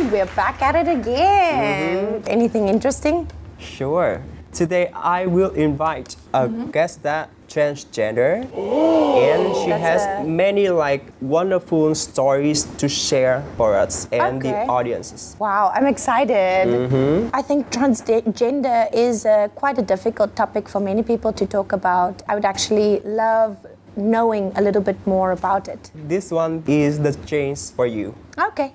And we're back at it again. Anything interesting? Sure. Today I will invite a guest that transgender, and she has many wonderful stories to share for us and the audiences. Wow, I'm excited. I think transgender is quite a difficult topic for many people to talk about. I would actually love knowing a little bit more about it. This one is the chance for you. Okay.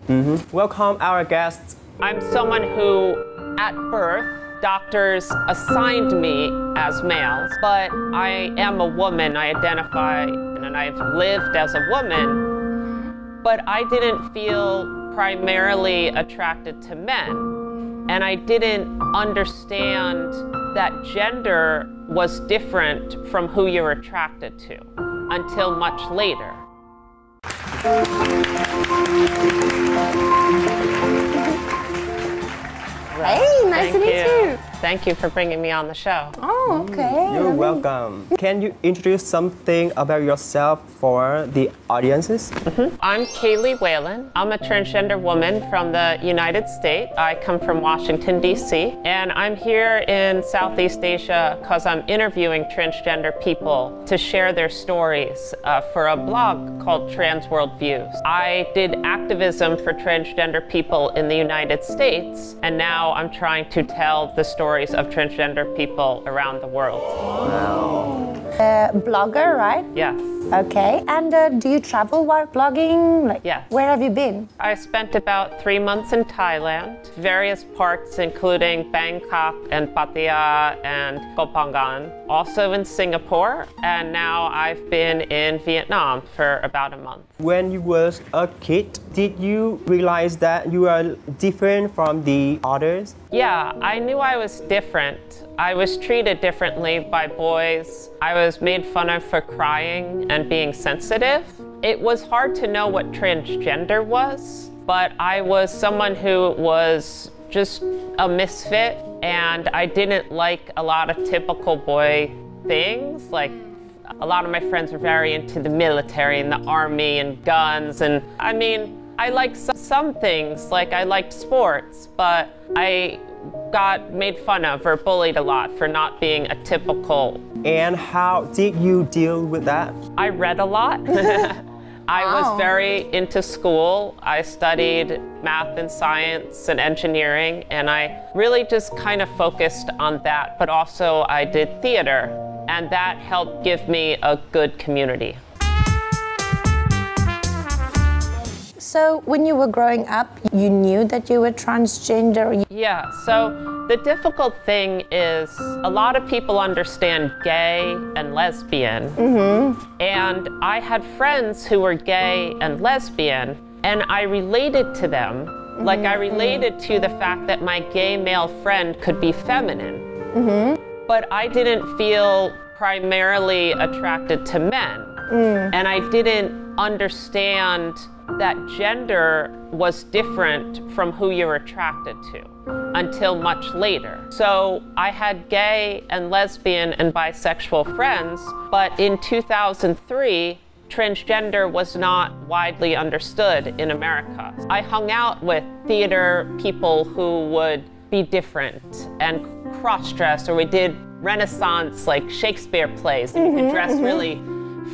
Welcome our guests. I'm someone who, at birth, doctors assigned me as males, but I am a woman. I identify and I've lived as a woman, but I didn't feel primarily attracted to men. And I didn't understand that gender was different from who you're attracted to until much later. Hey, nice to meet you. Thank you for bringing me on the show. Oh, okay. You're welcome. Can you introduce something about yourself for the audiences? I'm Kaylee Whalen. I'm a transgender woman from the United States. I come from Washington, D.C. And I'm here in Southeast Asia because I'm interviewing transgender people to share their stories for a blog called Trans World Views. I did activism for transgender people in the United States, and now I'm trying to tell the stories of transgender people around the world. Wow. Blogger, right? Yes. Okay. And do you travel while blogging? Yes. Where have you been? I spent about 3 months in Thailand, various parts including Bangkok and Pattaya and Koh Phangan, also in Singapore, and now I've been in Vietnam for about a month. When you were a kid, did you realize that you are different from the others? Yeah, I knew I was different. I was treated differently by boys. I was made fun of for crying and being sensitive. It was hard to know what transgender was, but I was someone who was just a misfit, and I didn't like a lot of typical boy things. Like, a lot of my friends were very into the military and the army and guns, and I mean, I liked some things, like I liked sports, but I got made fun of or bullied a lot for not being a typical. And how did you deal with that? I read a lot. I was very into school. I studied math and science and engineering, and I really just kind of focused on that, but also I did theater, and that helped give me a good community. So when you were growing up, you knew that you were transgender? Yeah, so the difficult thing is a lot of people understand gay and lesbian. And I had friends who were gay and lesbian, and I related to them. Like, I related to the fact that my gay male friend could be feminine. But I didn't feel primarily attracted to men. And I didn't understand that gender was different from who you're attracted to until much later. So I had gay and lesbian and bisexual friends, but in 2003, transgender was not widely understood in America. I hung out with theater people who would be different and cross-dress, or we did Renaissance, like Shakespeare plays, and you could dress really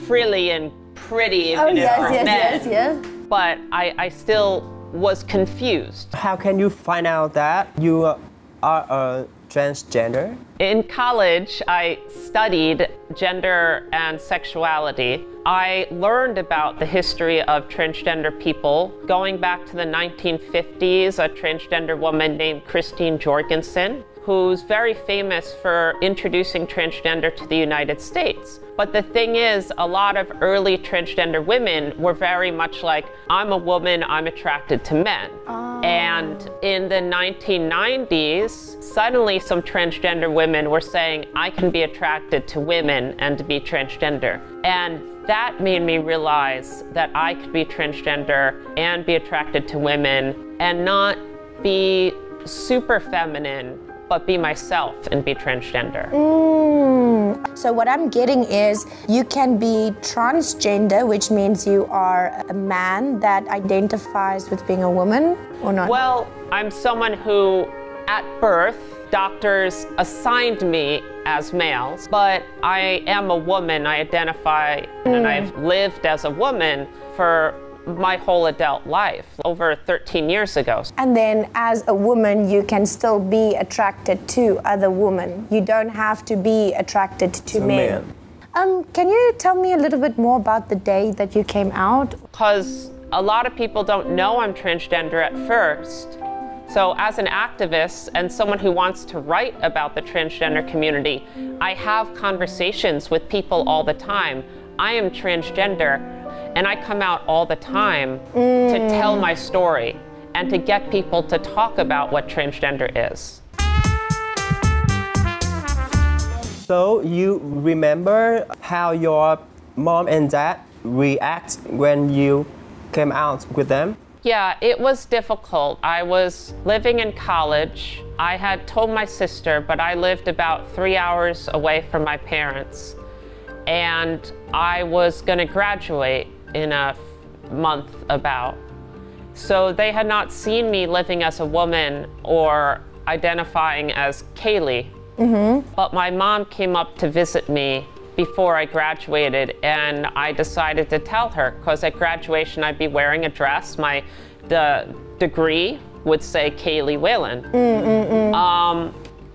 frilly and pretty. Yes. But I still was confused. How can you find out that you are a transgender? In college, I studied gender and sexuality. I learned about the history of transgender people. Going back to the 1950s, a transgender woman named Christine Jorgensen, who's very famous for introducing transgender to the United States. But the thing is, a lot of early transgender women were very much like, I'm a woman, I'm attracted to men. And in the 1990s, suddenly some transgender women were saying, I can be attracted to women and be transgender. And that made me realize that I could be transgender and be attracted to women and not be super feminine, but be myself and be transgender. So what I'm getting is you can be transgender, which means you are a man that identifies with being a woman, or not? Well, I'm someone who, at birth, doctors assigned me as males, but I am a woman. I identify and I've lived as a woman for my whole adult life, over 13 years ago. And then as a woman, you can still be attracted to other women. You don't have to be attracted to men. Can you tell me a little bit more about the day that you came out? Because a lot of people don't know I'm transgender at first. So as an activist and someone who wants to write about the transgender community, I have conversations with people all the time. I am transgender, and I come out all the time to tell my story and to get people to talk about what transgender is. So you remember how your mom and dad react when you came out with them? Yeah, it was difficult. I was living in college. I had told my sister, but I lived about 3 hours away from my parents. And I was going to graduate in a month about. So they had not seen me living as a woman or identifying as Kaylee. But my mom came up to visit me before I graduated, and I decided to tell her, because at graduation I'd be wearing a dress. The degree would say Kaylee Whalen.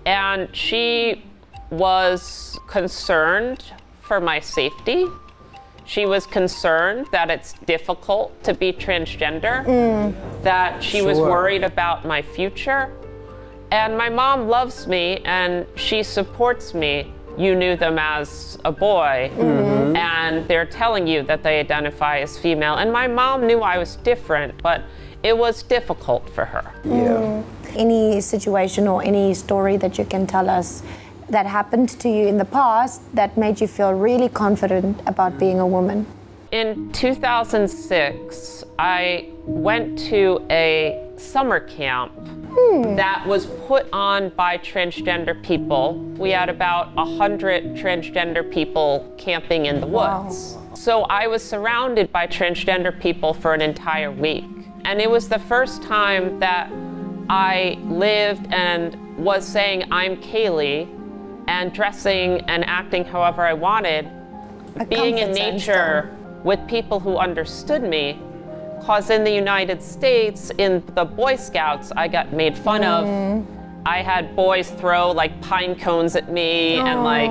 And she was concerned for my safety. She was concerned that it's difficult to be transgender, that she was worried about my future. And my mom loves me and she supports me. You knew them as a boy, and they're telling you that they identify as female. And my mom knew I was different, but it was difficult for her. Any situation or any story that you can tell us that happened to you in the past that made you feel really confident about being a woman? In 2006, I went to a summer camp that was put on by transgender people. We had about 100 transgender people camping in the woods. So I was surrounded by transgender people for an entire week. And it was the first time that I lived and was saying I'm Kaylee and dressing and acting however I wanted, being in nature with people who understood me. Because in the United States, in the Boy Scouts, I got made fun of. I had boys throw like pine cones at me and like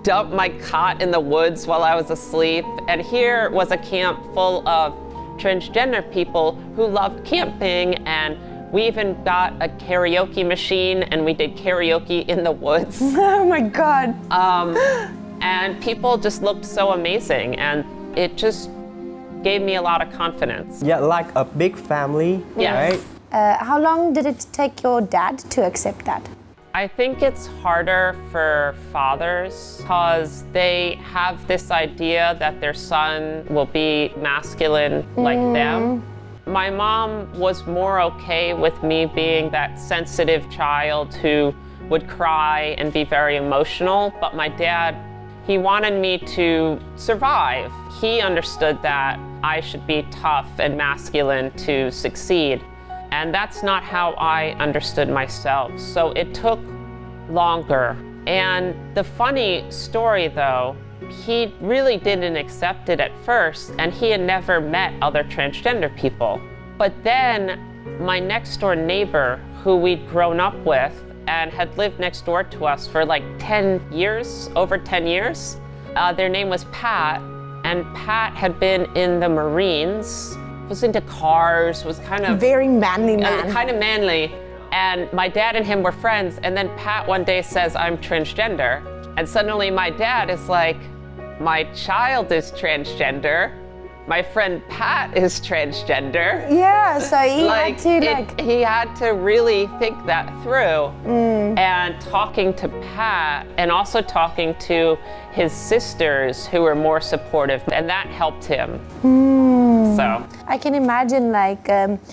dump my cot in the woods while I was asleep. And here was a camp full of transgender people who loved camping, and we even got a karaoke machine and we did karaoke in the woods. Oh my God. And people just looked so amazing, and it just gave me a lot of confidence. Yeah, like a big family, right? How long did it take your dad to accept that? I think it's harder for fathers because they have this idea that their son will be masculine like them. My mom was more okay with me being that sensitive child who would cry and be very emotional, but my dad, he wanted me to survive. He understood that I should be tough and masculine to succeed. And that's not how I understood myself. So it took longer. And the funny story though, he really didn't accept it at first, and he had never met other transgender people. But then my next door neighbor, who we'd grown up with and had lived next door to us for like 10 years, over 10 years, their name was Pat, and Pat had been in the Marines, was into cars, was kind of... Very manly man. Kind of manly. And my dad and him were friends, and then Pat one day says, I'm transgender. And suddenly my dad is like, my child is transgender. My friend Pat is transgender. Yeah, so he had to he had to really think that through. And talking to Pat and also talking to his sisters who were more supportive, and that helped him. So I can imagine like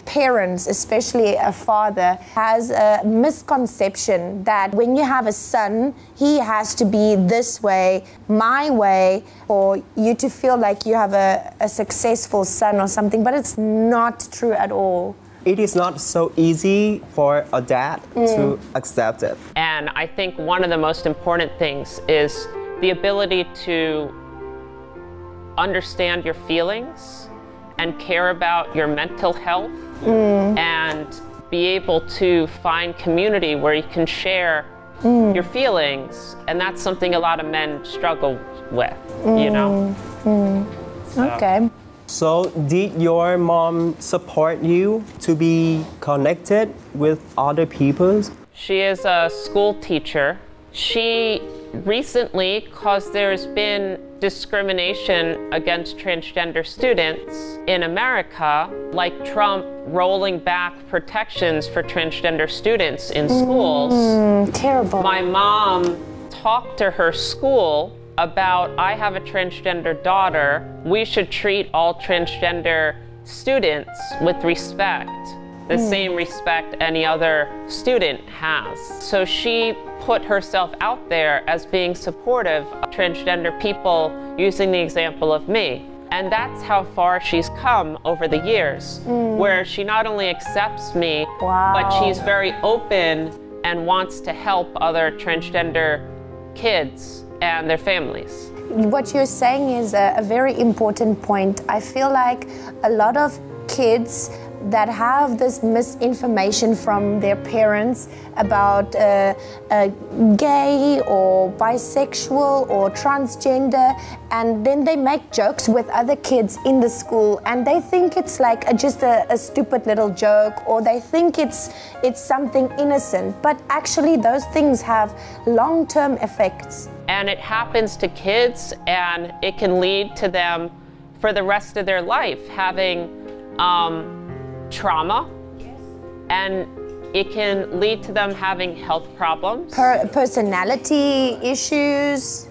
parents, especially a father, has a misconception that when you have a son, he has to be this way, my way, for you to feel like you have a successful son or something, but it's not true at all. It is not so easy for a dad to accept it. And I think one of the most important things is the ability to understand your feelings and care about your mental health and be able to find community where you can share your feelings. And that's something a lot of men struggle with, you know? So. Okay. So did your mom support you to be connected with other people? She is a school teacher. She recently, because there's been discrimination against transgender students in America, like Trump rolling back protections for transgender students in schools. Terrible. My mom talked to her school about, I have a transgender daughter, we should treat all transgender students with respect, the same respect any other student has. So she put herself out there as being supportive of transgender people, using the example of me. And that's how far she's come over the years, where she not only accepts me, but she's very open and wants to help other transgender kids and their families. What you're saying is a very important point. I feel like a lot of kids that have this misinformation from their parents about gay or bisexual or transgender, and then they make jokes with other kids in the school, and they think it's like just a stupid little joke, or they think it's something innocent, but actually those things have long-term effects. And it happens to kids, and it can lead to them for the rest of their life having trauma, and it can lead to them having health problems. Personality issues.